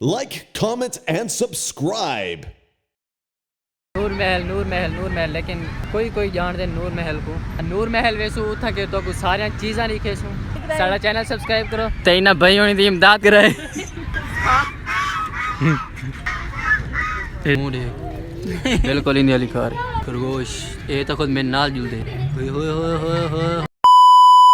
Like, comment and subscribe. नूर महल लेकिन कोई जान दे नूर महल को नूर महल वैसू उठा के तो कुछ सारिया चीज़ा नहीं खेसू सारा चैनल सब्सक्राइब करो ते ना भाई होनी दी इमदाद कराए बिल्कुल इंडिया लिखा रहे खरगोश ये तो खुद मेरे नाल जुल दे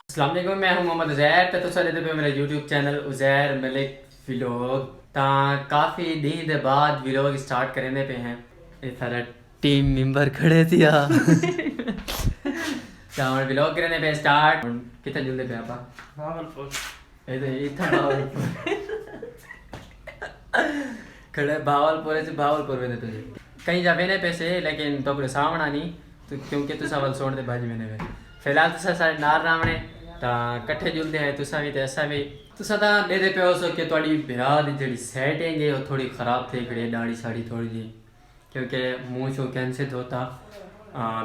अस्सलाम वालेकुम मैं हूं मोहम्मद उज़ैर तो तुसा देखदे पे मेरा YouTube channel Uzair Malik vlog ता काफ़ी दिन दे बाद व्लॉग स्टार्ट करने पे हैं ये सारा टीम मेंबर खड़े थे और व्लॉग करने पे स्टार्ट कितना जुलदे पे आपा भावलपुर ये तो इतना भावलपुर खड़े भावलपुर में तुझे कहीं जावे ने पैसे लेकिन तो अपने सामना नहीं तो क्योंकि तुसा वल सोण दे भाजी मैंने फिलहाल तुसा सारे नार रावणे ता इकट्ठे जुलदे हैं तुसा भी ते ऐसा भी तुसा ता देदे पे हो सो कि तोड़ी ब्याह दी जेड़ी सेटिंग है वो थोड़ी खराब थी खड़ी दाढ़ी साड़ी थोड़ी जी क्योंकि मुँह चो कैंसिल होता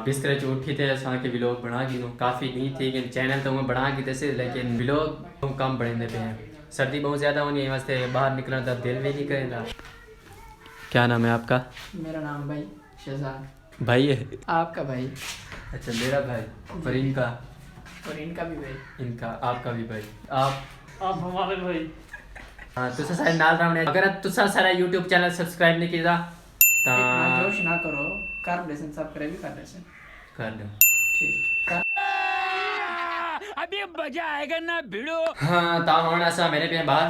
बिस्तर च उठी थे असा के व्लॉग बना की काफ़ी नहीं थी कि चैनल तो मैं बना की थे लेकिन व्लॉग कम बने पे हैं सर्दी बहुत ज़्यादा होनी है वास्ते बाहर निकलने का दिल भी नहीं करेगा। क्या नाम है आपका? मेरा नाम भाई शहजाद भाई है आपका भाई? अच्छा मेरा भाई और इनका भी भाई इनका आपका भी भाई आप हमारे भाई। हाँ तुसा सारे नाल रावणे अगर तुसा सारा यूट्यूब चैनल सब्सक्राइब नहीं किया इतना जोश ना करो कर लेसन सब्सक्राइब भी कर लेसन कर दो ठीक अभी मजा आएगा ना भिड़ो। हाँ ता हुण असा मेरे पे बाहर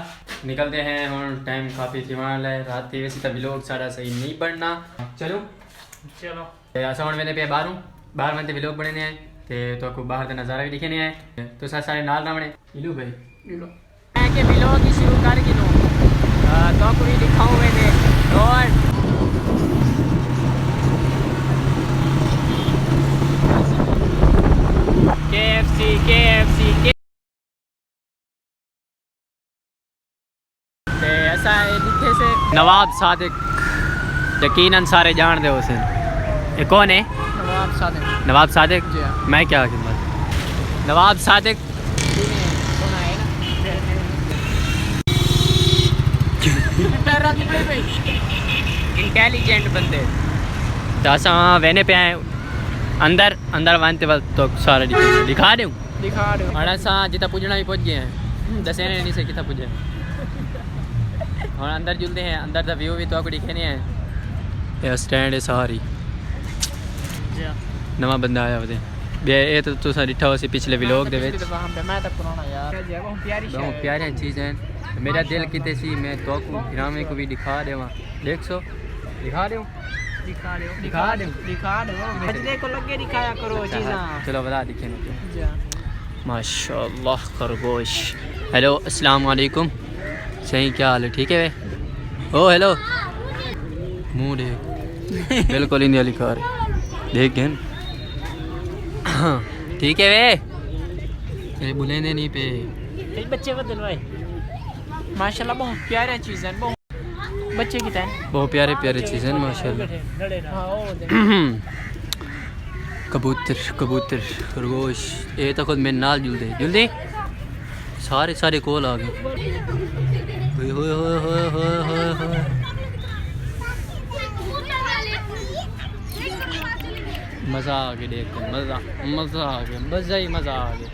निकलते हैं हुण टाइम काफ़ी थी वाला है रात के वैसे तो व्लॉग सारा सही नहीं बनना चलो असा हुण मेरे पे बाहर हूँ बाहर में व्लॉग बने हैं तो आपको बाहर का नज़ारा भी दिखने आए तो सारे नाल रावणे इलू भाई लो मैं के व्लॉग ही शुरू कर गिनो तो आपको भी दिखाऊं मैंने और KFC ऐसा है लिखे से नवाब सादिक यकीनन सारे जान दे उसे ये कौन है? नवाब सादिक जी हाँ। मैं क्या खिदमत नवाब सादिक इंटेलिजेंट बंदे दासा वेने पे आए अंदर वानते वक्त तो सारा दिखा दे और ऐसा जितना पूछना भी पहुँच गए हैं दस नहीं से कितना पूछे और अंदर जुलते हैं अंदर का व्यू भी तो आपको दिखे नहीं है ये स्टैंड है सारी नवा बंदा आया होते ये तो तुसा डिठा हो सी पिछले व्लॉग दे विच मैं तो पुराना यार बहुत प्यारी चीज़ है मेरा दिल किते सी मैं तो को ग्रामे को भी दिखा देवा देख सो दिखा दे बजने को लगे दिखाया करो चीज़ा चलो बता दिखे माशाल्लाह खरगोश हेलो अस्सलाम वालेकुम सही क्या हाल है ठीक है वे ओ हेलो मुँह देख बिल्कुल इंडिया लिखा रहे देख गए ठीक है वे तेरे बुलेने नहीं पे बच्चे बदल भाई माशाल्लाह बहुत प्यारी चीज़ है बहुत बच्चे की तरह बहुत प्यारे चीज़ है माशाल्लाह कबूतर खरगोश ये तो खुद मेरे नाल जुलदे सारे कोल आ गए मज़ा आ गया देख मज़ा आ गया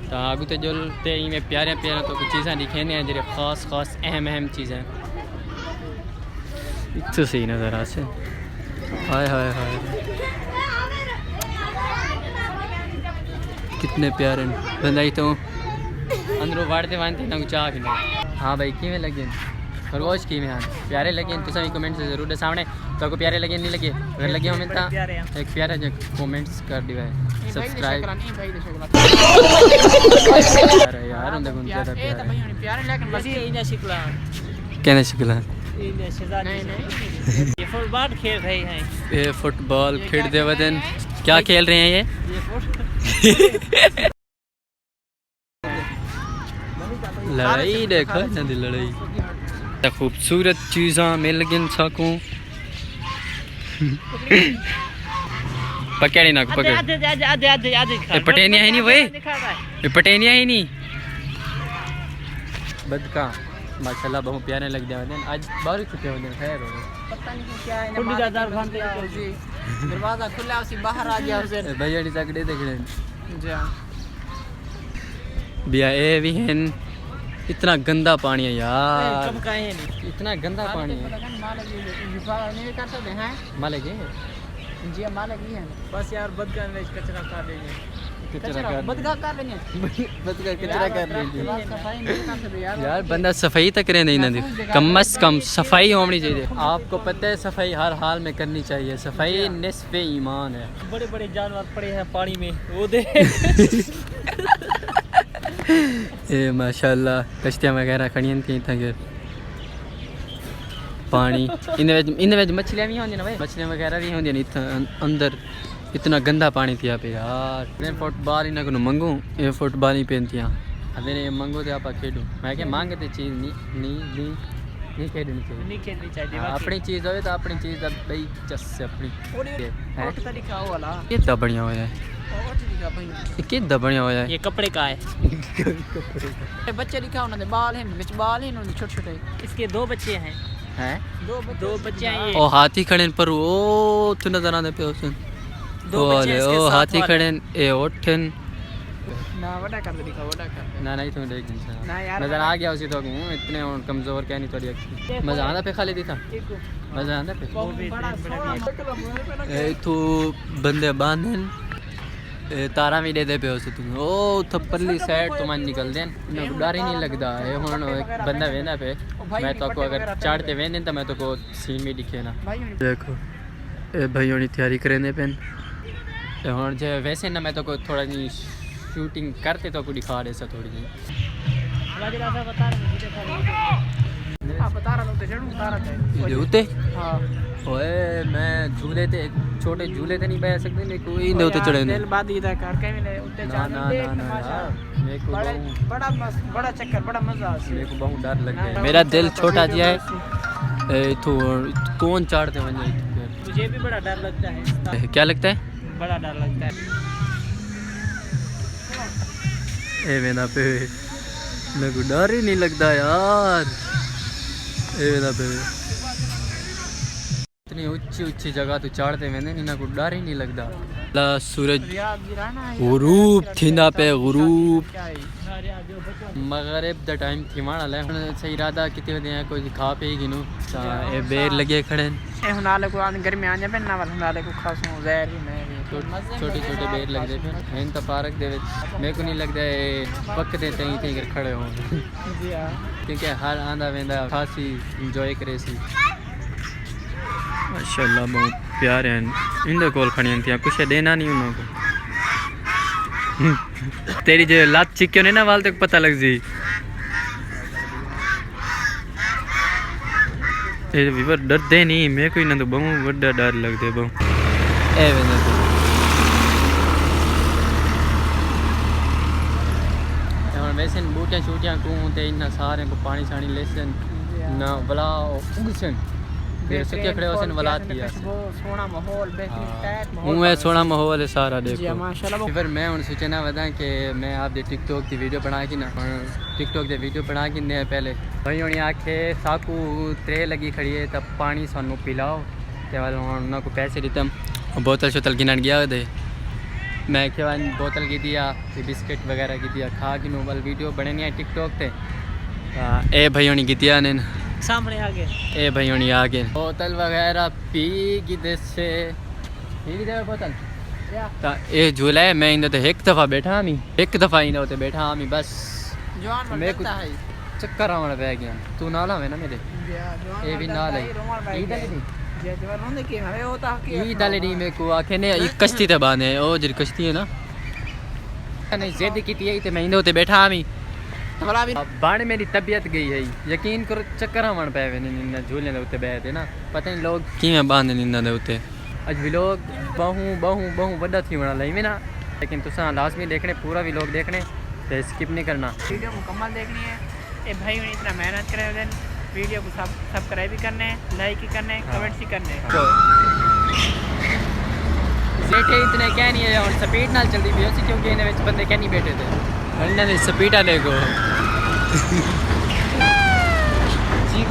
तो आगू तो जुलते ही में प्यारे तो कुछ चीज़ें दिखे हैं जो खास अहम चीज़ें इतना सही नज़र आ से हाय कितने प्यारे बंदाई तो अंदरों वाड़ते वानते ना चाह भी नहीं। हाँ भाई किमें लगे खरगोश किमें हाँ प्यारे लगे तो सभी कमेंट्स ज़रूर दे सामने तो आपको प्यारे लगे नहीं लगे अगर लगे हो मिलता एक प्यारा जो कमेंट्स कर दिया है सब्सक्राइब यार उन देखो कहने शिकला ये फुटबॉल खेल रहे हैं ये फुटबॉल खेलते वजन क्या खेल रहे हैं ये लड़ाई देखो नदी लड़ाई खूबसूरत चीज़ा मिल गई सकूं पकड़ी ना पकड़ पटेनिया ही नहीं भाई पटेनिया ही नहीं बदका माशाल्लाह बहुत प्यारे लगते हैं आज बाहर छुट्टे होते हैं खैर हो पता नहीं क्या है कुंडी का दर बंद है जी दरवाजा खुला उसी बाहर आ गया उसे भैया नी तकड़े देख रहे जी हां भैया ए भी हैं इतना गंदा पानी है यार कब का है नहीं इतना गंदा पानी है मालगी नहीं कर सकते हैं मालिक है जी मालगी है बस यार बदगा में कचरा कर देंगे कचरा कर बदगा कर देंगे बदगा कचरा कर देंगे सफाई नहीं कर सकते यार बंदा सफाई तक करे नहीं ना कम से कम सफाई होनी चाहिए आपको पता है सफाई हर हाल में करनी चाहिए सफाई निस्फ़े ईमान है बड़े बड़े जानवर पड़े हैं पानी में वो दे ए माशाल्लाह कश्तियां वगैरह खड़ियां थी तक पानी इन मछलियां भी होंगी ना भाई मछलियां वगैरह भी होंगी इतना अंदर इतना गंदा पानी थी पे यार मैं फुटबॉल इन्हें को मंगू ये फुटबॉल ही पहनतियाँ अब इन्हें मंगो तो आप खेडूँ मैं क्या मांगते चीज़ नहीं खेडनी चाहिए नहीं खेलनी चाहिए अपनी चीज़ हो तो अपनी चीज़ भाई चस अपनी तरीका हो वाला कितना बढ़िया हो जाए कितना बढ़िया हो जाए ये कपड़े का है बच्चे लिखा उन्होंने बाल हैं बिच बाल हैं उन्होंने छोटे छोटे इसके 2 बच्चे हैं हैं दो बच्चे हैं ये ओ हाथी खड़े पर वो तो नजर आने पे उसे ओ हाथी खड़े ए ओठन ना वड़ा कर दे लिखा वड़ा कर ना नहीं तो देख ना यार नजर आ गया उसी तो इतने कमजोर क्या नहीं थोड़ी अच्छी मजा आंदा पे खाली दिखा मजा आंदा पे ए तो बंदे बांधन तारा भी दे दे पे उसे तुम ओ थप्परली साइड तो मन निकल देन ना डर ही नहीं लगता है हुन एक बंदा वेना पे मैं तो को अगर चढ़ते वेने तो मैं तो को सीन में दिखे ना देखो ए भाइयों ने तैयारी करने पेन हुन जे वैसे ना मैं तो को थोड़ा नहीं शूटिंग करते तो को दिखा दे सा थोड़ी जी बता रहा हूं तो जरूर बता रहा ये उते हां ओए मैं झूले ते छोटे झूले ते नहीं बैठ सकते मेरे को इन उते चढ़े दिल बाद इधर कर के मैंने उते ना मेरे को बड़ा चक्कर बड़ा मजा आ मेरे को बहुत डर लगता है मेरा दिल छोटा जिया है तो कौन चढ़ते वने मुझे भी बड़ा डर लगता है क्या लगता है बड़ा डर लगता है ए वेना पे मेरे को डर ही नहीं लगता यार ए वेना पे इतनी ऊंची जगह तो चढ़ते मैंने इन्हें को डर ही नहीं लगता सूरज गुरूब थींदा पे गुरूब मगरिब द टाइम थी माड़ा ले सही इरादा कितने बजे हैं कोई खा पी गिनू ए बेर लगे खड़े ए हुनाले को घर में आ जा पे ना वाला हुनाले को खासो जहर ही मैं छोटे छोटे बेर लग दे फिर इन तो पार्क दे मेरे को नहीं लगता है पकते तई तई कर खड़े हो जी हां क्योंकि हर आंदा वेंदा खासी एंजॉय करे सी माशाल्लाह बहुत प्यारे हैं इन कोल खड़ियां थी कुछ देना नहीं उनको तेरी जो लात चिक्यो ने ना वाल तक पता लग जी ये विवर डरते नहीं मेरे को इन्हें तो बहुत बड़ा डर लगते बहुत ए वेंदा वैसे बूटियाँ छूटियाँ कूते इन्ना सारे को पानी शानी लेसन ना बला उगसन फिर सुखे खड़े होसन वला थी वो सोना माहौल बेहतरीन टाइट माहौल हूँ सोना माहौल है सारा जी देखो माशाल्लाह फिर मैं उन सूचना बता कि मैं आप दे टिकटॉक की वीडियो बना के ना टिकटॉक की वीडियो बना के ने पहले भाई उन्हें आखे साकू त्रे लगी खड़ी है तब पानी सानू पिलाओ ते वाल उनको पैसे देते बोतल शोतल गिनन गया दे मैं क्या बोतल की दिया बिस्किट वगैरह की दिया खा की नोबल वीडियो बने नहीं है टिकटॉक पे ए भाइयों ने की दिया ने सामने आ गए ए भाइयों ने आ गए बोतल वगैरह पी की दे से पी की दे बोतल ता ए झूला है मैं इन तो एक दफ़ा बैठा हमी एक दफ़ा इन होते बैठा हमी बस जवान मैं बनता है चक्कर आने पे गया तू नाला है ना मेरे जवान ए भी नाल है ई दले ये जवान होने के हमें होता कि ई दले नहीं मेरे को आखे ने एक कश्ती ते बांधे ओ जरी कश्ती है ना नहीं जिद की थी ते मैं इन होते बैठा हमी भला भी बाण मेरी तबीयत गई है यकीन करो चक्कर आवन पे इन झूले दे उत्ते बैठे ना पता नहीं लोग किवें बांधे इन दे उत्ते अज भी लोग बहु बड़ा थी बना लाई में ना लेकिन तुसा लाजमी देखने पूरा भी लोग देखने तो स्किप नहीं करना वीडियो मुकम्मल देखनी है ए भाई ने इतना मेहनत करे हुए वीडियो को सब्सक्राइब भी करने लाइक ही करने कमेंट्स ही करने सेठे इतने क्या नहीं है और स्पीड नाल चलती भी होसी क्योंकि इन्हें विच बंदे क्या नहीं बैठे थे इन्हें ने स्पीड आले को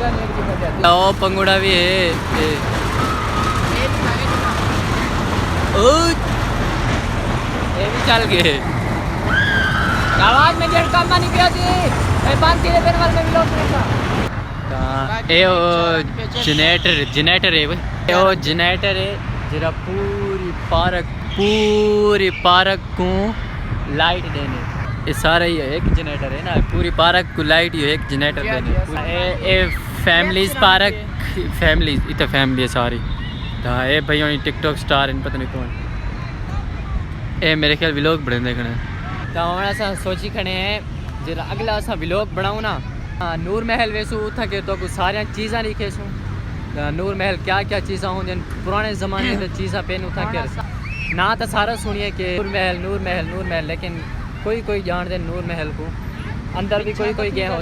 ओ पंगुड़ा भी है ये भी चल गए आवाज में जेट काम नहीं किया थी ए 5 वाले में भी लोग ए ओ जनरेटर है भाई ओ जनरेटर है जरा पूरी पार्क को लाइट देने ये सारा ही एक जनरेटर है ना पूरी पार्क को लाइट ही एक जनरेटर देने ए फैमिलीज पार्क फैमिलीज इतना फैमिली है सारी हाँ ये भाई होनी टिकटॉक स्टार इन पता नहीं कौन ए मेरे ख्याल व्लॉग बड़े देखने तो हम असा सोची खड़े हैं जरा अगला असा व्लॉग बनाऊँ ना नूर महल वेसू उथा के तो कुछ सारिया चीज़ा लिखे सू नूर महल क्या क्या चीज़ा होंगे पुराने ज़माने की चीज़ा पेन उठा कर ना तो सारा सुनिए कि नूर महल लेकिन कोई जान दे नूर महल को अंदर भी कोई गए हो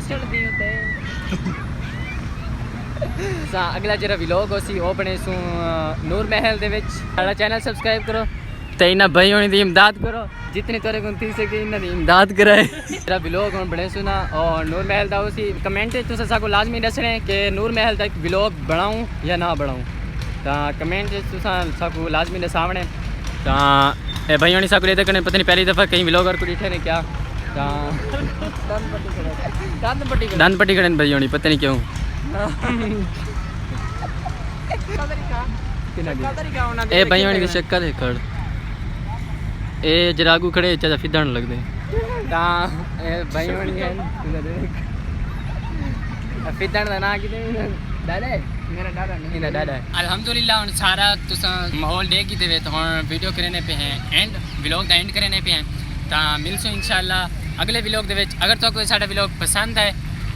अगला जरा व्लॉग होसी वो बने सू नूर महल दे विच साडा चैनल सब्सक्राइब करो ते इना भाई होनी दी इमदाद करो जितनी तोरे को थी सके इना दी इमदाद कराए जरा व्लॉग हुन बने सुना और नूर महल दा होसी कमेंट च तुसा साको लाजमी दसने कि नूर महल दा एक व्लॉग बनाऊं या ना बनाऊं ता कमेंट च तुसा साको लाजमी दे सामने ता ए भाई होनी साको लेते कने पता नहीं पहली दफा कहीं व्लॉगर को दिखे ने क्या ता दान पट्टी करन भाई होनी पता नहीं क्यों ए भाई होनी दी शक्ल है खड़ ए जरागू खड़े चाचा फिदण लग दे ता ए भाई होनी है फिदण दा ना किते दादा मेरा दादा नहीं ना दादा अल्हम्दुलिल्लाह हुन सारा तुसा माहौल देख ही देवे तो हुन वीडियो करने पे हैं एंड व्लॉग दा एंड करने पे हैं ता मिलसो इंशाल्लाह अगले व्लॉग दे विच अगर तो कोई साडा व्लॉग पसंद है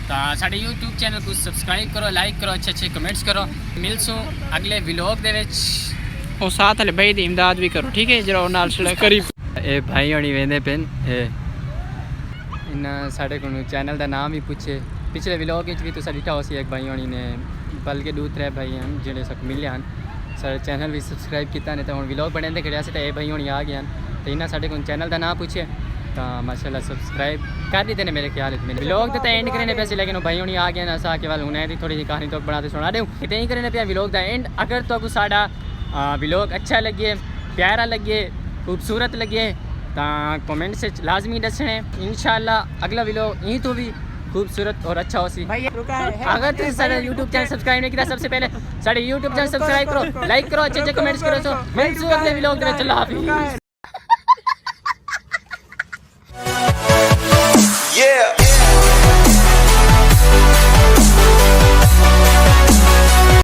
तो साडे YouTube चैनल को सब्सक्राइब करो लाइक करो अच्छे कमेंट्स करो मिलसो अगले व्लॉग दे विच और साथ वाले भाई दी इमदाद भी करो ठीक है जरा नाल छड़ा करीब ए भाई होनी वेंदे पेन ए इन साडे को चैनल दा नाम ही पूछे पिछले व्लॉग विच भी तो डिठा होसी एक भाई होनी ने बल्कि 2-3 भाई हैं जेडे सब मिले हैं सारे चैनल भी सब्सक्राइब किया नहीं तो हुन व्लॉग बने खड़े से तो ए भाई होनी आ गए तो इन्हें साडे को चैनल दा नाम पूछे तो माशाल्लाह सब्सक्राइब कर दी थे मेरे ख्याल में व्लॉग तो एंड करने पे लेकिन भाई होनी आ गए ना सा केवल उन्हें दी थोड़ी सी कहानी तो बनाते सुना दूँ इतने ही करने पे व्लॉग दा एंड अगर तो कुछ साडा व्लॉग अच्छा लगे प्यारा लगे खूबसूरत लगे तो कमेंट से लाजमी दसने इंशाल्लाह अगला व्लॉग यहीं तो भी खूबसूरत और अच्छा हो सी अगर तुम सारे YouTube चैनल सब्सक्राइब नहीं किया सबसे पहले सारे YouTube चैनल सब्सक्राइब करो लाइक करो अच्छे कमेंट्स करो सो मिलते हैं अगले व्लॉग में चलो हाफिज़ Yeah.